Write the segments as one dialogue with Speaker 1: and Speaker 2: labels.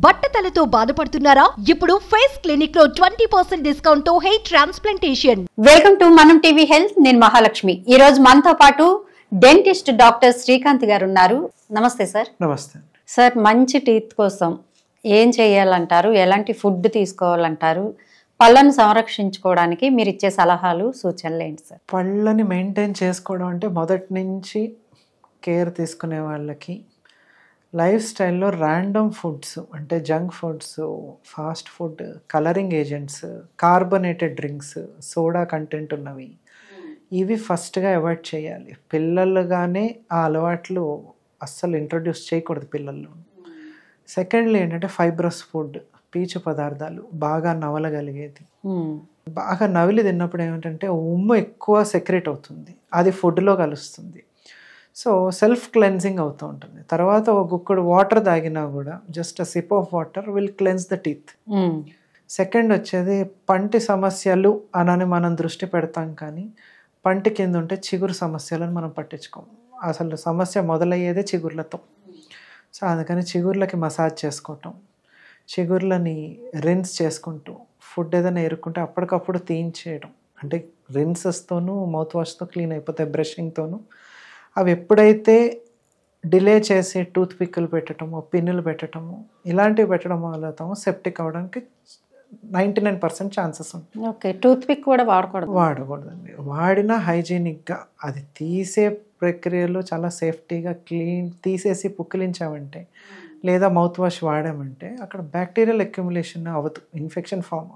Speaker 1: బట్టతలతో బాధపడుతున్నారా? ఇప్పుడు face clinic లో 20% డిస్కౌంట్ తో హెయిర్ ట్రాన్స్ప్లాంటేషన్.
Speaker 2: వెల్కమ్ టు మనం టీవీ హెల్త్. నేను మహాలక్ష్మి. ఈ రోజు మనతో పాటు డెంటిస్ట్ డాక్టర్ శ్రీకాంత్ గారు ఉన్నారు. నమస్తే సార్.
Speaker 3: నమస్తే
Speaker 2: సార్, మంచి టీత్ కోసం ఏం చేయాలంటారు? ఎలాంటి ఫుడ్ తీసుకోవాలంటారు? పళ్ళను సంరక్షించుకోవడానికి మీరు ఇచ్చే సలహాలు సూచనలు ఏంటి సార్?
Speaker 3: పళ్ళని మెయింటైన్ చేసుకోవడం అంటే మొదటి నుంచి కేర్ తీసుకునే వాళ్ళకి లైఫ్ స్టైల్లో ర్యాండమ్ ఫుడ్స్ అంటే junk foods, fast food, colouring agents, carbonated drinks, soda content ఉన్నవి ఇవి ఫస్ట్గా అవాయిడ్ చేయాలి. పిల్లలుగానే ఆ అలవాట్లు అస్సలు ఇంట్రొడ్యూస్ చేయకూడదు పిల్లల్లో. సెకండ్లీ ఏంటంటే ఫైబ్రస్ ఫుడ్, పీచు పదార్థాలు, బాగా నవలగలిగేది. బాగా నవిలి తిన్నప్పుడు ఏమిటంటే ఉమ్ము ఎక్కువ సెక్రెట్ అవుతుంది, అది ఫుడ్లో కలుస్తుంది. సో సెల్ఫ్ క్లెన్జింగ్ అవుతూ ఉంటుంది. తర్వాత ఒక గుక్కడు వాటర్ తాగినా కూడా just SIP of water will cleanse the teeth. Second వచ్చేది పంటి సమస్యలు అనని మనం దృష్టి పెడతాం, కానీ పంటి కింద ఉంటే చిగురు సమస్యలను మనం పట్టించుకోము. అసలు సమస్య మొదలయ్యేదే చిగుర్లతో. సో అందుకని చిగుర్లకి మసాజ్ చేసుకోవటం, చిగుర్లని రిన్స్ చేసుకుంటూ ఫుడ్ ఏదైనా ఎరుక్కుంటే అప్పటికప్పుడు తీయించేయడం. అంటే రిన్సెస్తోనూ మౌత్ వాష్తో క్లీన్ అయిపోతాయి, బ్రషింగ్తోనూ. అవి ఎప్పుడైతే డిలే చేసి టూత్ పిక్కులు పెట్టడము, పిన్నులు పెట్టడము ఇలాంటివి పెట్టడం మొదలవుతామో సెప్టిక్ అవ్వడానికి 99% ఛాన్సెస్ ఉంటాయి.
Speaker 2: ఓకే, టూత్ పిక్ కూడా వాడకూడదండి. వాడినా హైజీనిక్గా, అది తీసే ప్రక్రియలో చాలా సేఫ్టీగా క్లీన్ తీసేసి పుక్కిలించామంటే లేదా మౌత్ వాష్ వాడామంటే అక్కడ బ్యాక్టీరియల్ అక్యుములేషన్ అవ్వదు, ఇన్ఫెక్షన్ ఫామ్.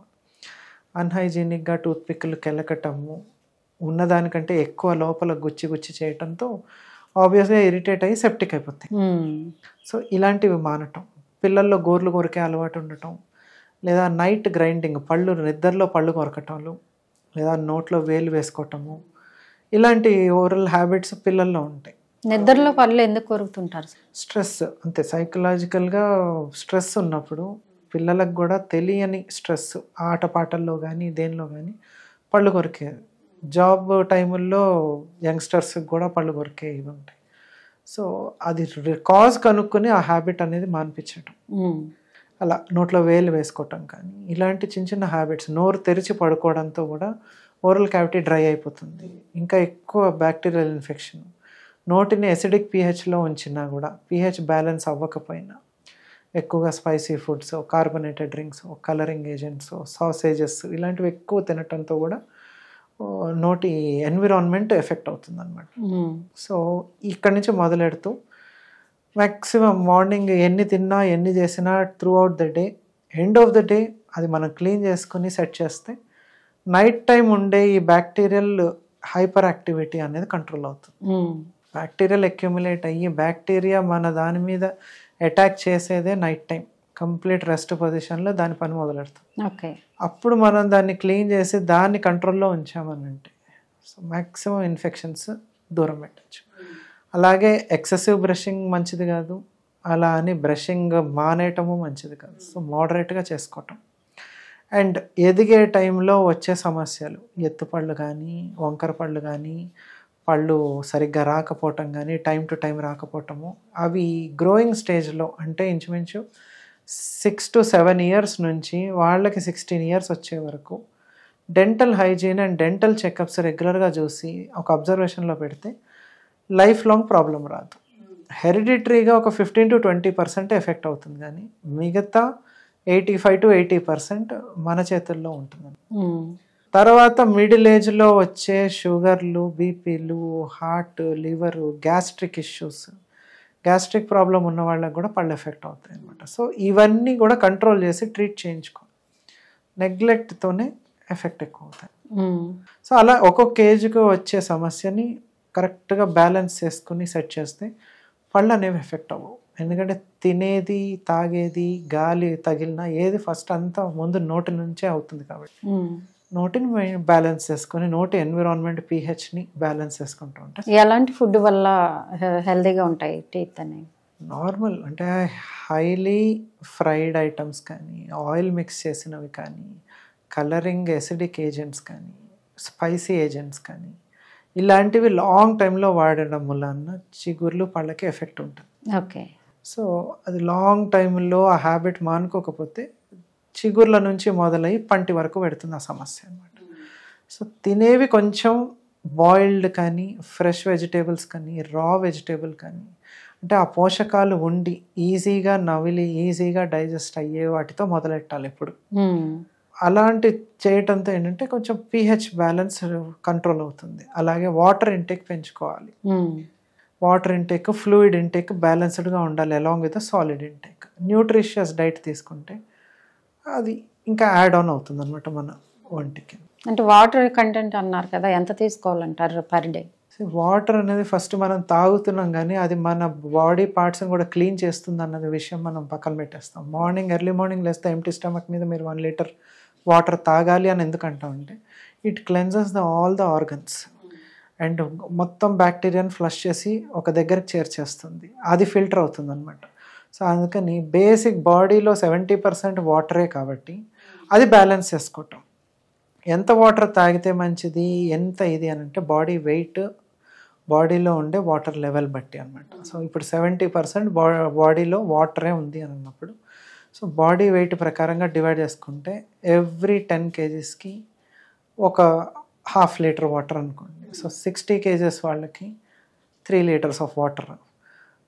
Speaker 2: అన్హైజీనిక్గా టూత్ పిక్కులు కెలకటము, ఉన్నదానికంటే ఎక్కువ లోపల గుచ్చి చేయటంతో ఆబ్వియస్గా ఇరిటేట్ అయ్యి సెప్టిక్ అయిపోతాయి. సో ఇలాంటివి మానటం, పిల్లల్లో గోర్లు కొరికే అలవాటు ఉండటం, లేదా నైట్ గ్రైండింగ్, నిద్రలో పళ్ళు కొరకటాలు, లేదా నోట్లో వేలు వేసుకోవటము, ఇలాంటి ఓరల్ హ్యాబిట్స్ పిల్లల్లో ఉంటాయి. నిద్రలో పళ్ళు ఎందుకు కొరుకుతుంటారు?
Speaker 3: స్ట్రెస్ అంతే, సైకలాజికల్గా స్ట్రెస్ ఉన్నప్పుడు పిల్లలకు కూడా తెలియని స్ట్రెస్, ఆటపాటల్లో కానీ దేనిలో కానీ పళ్ళు కొరికేది. జాబ్ టైముల్లో యంగ్స్టర్స్కి కూడా పళ్ళు కొరికే ఇవి ఉంటాయి. సో అది కాజ్ కనుక్కొని ఆ హ్యాబిట్ అనేది మాన్పించటం, అలా నోట్లో వేలు వేసుకోవటం కానీ ఇలాంటి చిన్న హ్యాబిట్స్. నోరు తెరిచి పడుకోవడంతో కూడా ఓరల్ క్యావిటీ డ్రై అయిపోతుంది, ఇంకా ఎక్కువ బ్యాక్టీరియల్ ఇన్ఫెక్షన్. నోటిని ఎసిడిక్ pHలో ఉంచినా కూడా pH బ్యాలెన్స్ అవ్వకపోయినా ఎక్కువగా spicy foods, carbonated drinks, colouring agents, sausages ఇలాంటివి ఎక్కువ తినటంతో కూడా నోటి ఎన్విరాన్మెంట్ ఎఫెక్ట్ అవుతుంది అనమాట. సో ఇక్కడి నుంచి మొదలెడుతూ మ్యాక్సిమం మార్నింగ్ ఎన్ని తిన్నా ఎన్ని చేసినా through out the day, end of the day అది మనం క్లీన్ చేసుకుని సెట్ చేస్తే నైట్ టైం ఉండే ఈ బ్యాక్టీరియల్ హైపర్ యాక్టివిటీ అనేది కంట్రోల్ అవుతుంది. బ్యాక్టీరియల్ అక్యుములేట్ అయ్యి బ్యాక్టీరియా మన దాని మీద అటాక్ చేసేదే నైట్ టైం. కంప్లీట్ రెస్ట్ పొజిషన్లో దాని పని మొదలెడుతుంది.
Speaker 2: ఓకే,
Speaker 3: అప్పుడు మనం దాన్ని క్లీన్ చేసి దాన్ని కంట్రోల్లో ఉంచామనంటే సో మ్యాక్సిమం ఇన్ఫెక్షన్స్ దూరం పెట్టచ్చు. అలాగే ఎక్సెసివ్ బ్రషింగ్ మంచిది కాదు, అలా అని బ్రషింగ్ మానేయటము మంచిది కాదు. సో మోడరేట్గా చేసుకోవటం. అండ్ ఎదిగే టైంలో వచ్చే సమస్యలు, ఎత్తుపళ్ళు కానీ, వంకర పళ్ళు కానీ, పళ్ళు సరిగ్గా రాకపోవటం కానీ, టైం టు టైం రాకపోవటము, అవి గ్రోయింగ్ స్టేజ్లో అంటే ఇంచుమించు 6 to 7 years నుంచి వాళ్ళకి 16 years వచ్చే వరకు dental hygiene and dental checkups రెగ్యులర్గా చూసి ఒక అబ్జర్వేషన్లో పెడితే లైఫ్ లాంగ్ ప్రాబ్లం రాదు. హెరిడిటరీగా ఒక 15 to 20% ఎఫెక్ట్ అవుతుంది, కానీ మిగతా 85 to 80% మన చేతుల్లో ఉంటుంది. తర్వాత మిడిల్ ఏజ్లో వచ్చే షుగర్లు, బీపీలు, heart, liver, gastric issues, gastric problem ఉన్న వాళ్ళకి కూడా పళ్ళు ఎఫెక్ట్ అవుతాయి అనమాట. సో ఇవన్నీ కూడా కంట్రోల్ చేసి ట్రీట్ చేయించుకో, నెగ్లెక్ట్తోనే ఎఫెక్ట్ ఎక్కువ అవుతాయి. సో అలా ఒక్కొక్క ఏజ్కి వచ్చే సమస్యని కరెక్ట్గా బ్యాలెన్స్ చేసుకుని సెట్ చేస్తే పళ్ళు అనేవి ఎఫెక్ట్ అవ్వవు. ఎందుకంటే తినేది, తాగేది, గాలి తగిలినా ఏది ఫస్ట్ అంతా ముందు నోటి నుంచే అవుతుంది. కాబట్టి నోటిని బ్యాలెన్స్ చేసుకొని నోటి ఎన్విరాన్మెంట్ pHని బ్యాలెన్స్ చేసుకుంటూ ఉంటాయి.
Speaker 2: ఎలాంటి ఫుడ్ వల్ల హెల్తీగా ఉంటాయి టీత్ అనేవి?
Speaker 3: నార్మల్ అంటే హైలీ ఫ్రైడ్ ఐటమ్స్ కానీ, ఆయిల్ మిక్స్ చేసినవి కానీ, కలరింగ్ ఎసిడిక్ ఏజెంట్స్ కానీ, స్పైసీ ఏజెంట్స్ కానీ ఇలాంటివి లాంగ్ టైంలో వాడడం వలన చిగుర్లు పళ్ళకి ఎఫెక్ట్ ఉంటుంది.
Speaker 2: ఓకే, సో అది లాంగ్ టైంలో ఆ హ్యాబిట్ మానుకోకపోతే చిగుర్ల నుంచి మొదలై పంటి వరకు పెడుతుంది ఆ సమస్య అనమాట. సో తినేవి కొంచెం బాయిల్డ్ కానీ, ఫ్రెష్ వెజిటేబుల్స్ కానీ, రా వెజిటేబుల్ కానీ, అంటే ఆ పోషకాలు ఉండి ఈజీగా నవిలి ఈజీగా డైజెస్ట్ అయ్యే వాటితో మొదలెట్టాలి ఎప్పుడు. అలాంటి చేయటంతో ఏంటంటే కొంచెం pH బ్యాలెన్స్ కంట్రోల్ అవుతుంది. అలాగే వాటర్ ఇంటేక్ పెంచుకోవాలి. వాటర్ ఇంటేక్, ఫ్లూయిడ్ ఇంటేక్ బ్యాలెన్స్డ్గా ఉండాలి along with solid intake. Nutritious diet తీసుకుంటే అది ఇంకా యాడ్ ఆన్ అవుతుంది అనమాట మన ఒంటికి.
Speaker 4: అంటే వాటర్ కంటెంట్ అన్నారు కదా, ఎంత తీసుకోవాలంటారు పర్ డే?
Speaker 2: వాటర్ అనేది ఫస్ట్ మనం తాగుతున్నాం కానీ అది మన బాడీ పార్ట్స్ని కూడా క్లీన్ చేస్తుంది అన్నది విషయం మనం పక్కన పెట్టేస్తాం. ఎర్లీ మార్నింగ్ లేస్తే ఎంటీ స్టమక్ మీద మీరు 1 లీటర్ వాటర్ తాగాలి అని ఎందుకు అంటామంటే it cleanses all the organs and మొత్తం బ్యాక్టీరియాని ఫ్లష్ చేసి ఒక దగ్గరికి చేర్చేస్తుంది, అది ఫిల్టర్ అవుతుంది అనమాట. సో అందుకని బేసిక్ బాడీలో 70% వాటరే కాబట్టి అది బ్యాలెన్స్ చేసుకోవటం. ఎంత వాటర్ తాగితే మంచిది, ఎంత ఇది అని అంటే బాడీ వెయిట్, బాడీలో ఉండే వాటర్ లెవెల్ బట్టి అనమాట. సో ఇప్పుడు 70% బాడీలో వాటరే ఉంది అని అన్నప్పుడు సో బాడీ వెయిట్ ప్రకారంగా డివైడ్ చేసుకుంటే ఎవ్రీ 10 kgsకి ఒక 1/2 లీటర్ వాటర్ అనుకోండి. సో 60 kgs వాళ్ళకి 3 లీటర్స్ ఆఫ్ వాటర్,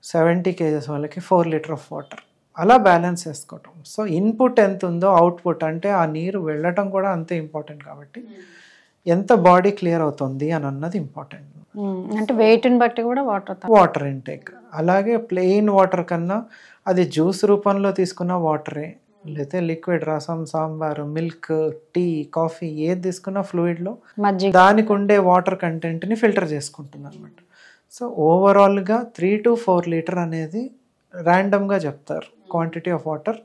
Speaker 2: 70 kgs వాళ్ళకి 4 లీటర్ ఆఫ్ వాటర్, అలా బ్యాలెన్స్ చేసుకోవటం. సో ఇన్పుట్ ఎంత ఉందో అవుట్పుట్ అంటే ఆ నీరు వెళ్ళటం కూడా అంతే ఇంపార్టెంట్ కాబట్టి ఎంత బాడీ క్లియర్ అవుతుంది అని అన్నది ఇంపార్టెంట్.
Speaker 4: అంటే వెయిట్ని బట్టి కూడా
Speaker 2: వాటర్ ఇంటేక్. అలాగే ప్లెయిన్ వాటర్ కన్నా అది జ్యూస్ రూపంలో తీసుకున్న వాటరే, లేకపోతే లిక్విడ్ రసం, సాంబారు, మిల్క్, టీ, కాఫీ ఏది తీసుకున్నా ఫ్లూయిడ్లో దానికి ఉండే వాటర్ కంటెంట్ని ఫిల్టర్ చేసుకుంటుంది అనమాట. సో ఓవరాల్గా 3 to 4 లీటర్ అనేది ర్యాండమ్గా చెప్తారు quantity of water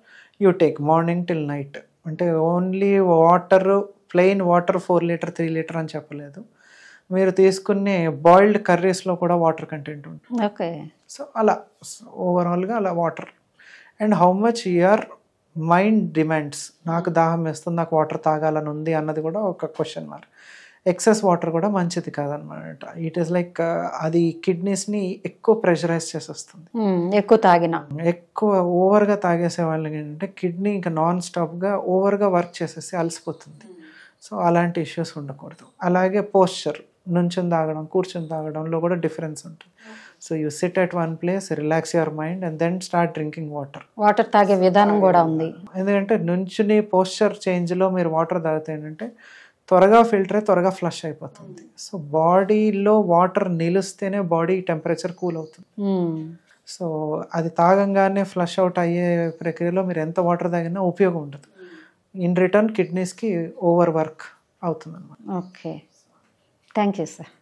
Speaker 2: you take morning till night. అంటే only water, plain water 4 litre 3 litre అని చెప్పలేదు. మీరు తీసుకునే బాయిల్డ్ కర్రీస్లో కూడా వాటర్ కంటెంట్ ఉంటుంది.
Speaker 4: ఓకే.
Speaker 2: సో అలా ఓవరాల్గా అలా water and how much your mind demands. నాకు దాహం వేస్తుంది, నాకు వాటర్ తాగాలని ఉంది అన్నది కూడా ఒక క్వశ్చన్ మార్క్. ఎక్సెస్ వాటర్ కూడా మంచిది కాదనమాట. ఇట్ ఈస్ లైక్ అది కిడ్నీస్ని ఎక్కువ ప్రెషరైజ్ చేసేస్తుంది. ఎక్కువ ఓవర్గా తాగేసే వాళ్ళకి ఏంటంటే కిడ్నీ ఇంకా నాన్ స్టాప్గా ఓవర్గా వర్క్ చేసేసి అలసిపోతుంది. సో అలాంటి ఇష్యూస్ ఉండకూడదు. అలాగే పోస్చర్, నుంచుని తాగడం, కూర్చొని తాగడంలో కూడా డిఫరెన్స్ ఉంటుంది. So you sit at one place, relax your mind and then start drinking water.
Speaker 4: Water తాగే విధానం కూడా ఉంది.
Speaker 2: ఎందుకంటే నుంచుని పోస్చర్ చేంజ్లో మీరు వాటర్ తాగితే ఏంటంటే త్వరగా ఫిల్టర్ అయ్యి త్వరగా ఫ్లష్ అయిపోతుంది. సో బాడీలో వాటర్ నిలిస్తేనే బాడీ టెంపరేచర్ కూల్ అవుతుంది. సో అది తాగంగానే ఫ్లష్ అవుట్ అయ్యే ప్రక్రియలో మీరు ఎంత వాటర్ తాగినా ఉపయోగం ఉండదు. ఇన్ రిటర్న్ కిడ్నీస్కి ఓవర్ వర్క్ అవుతుంది అన్నమాట.
Speaker 4: Okay, thank you sir.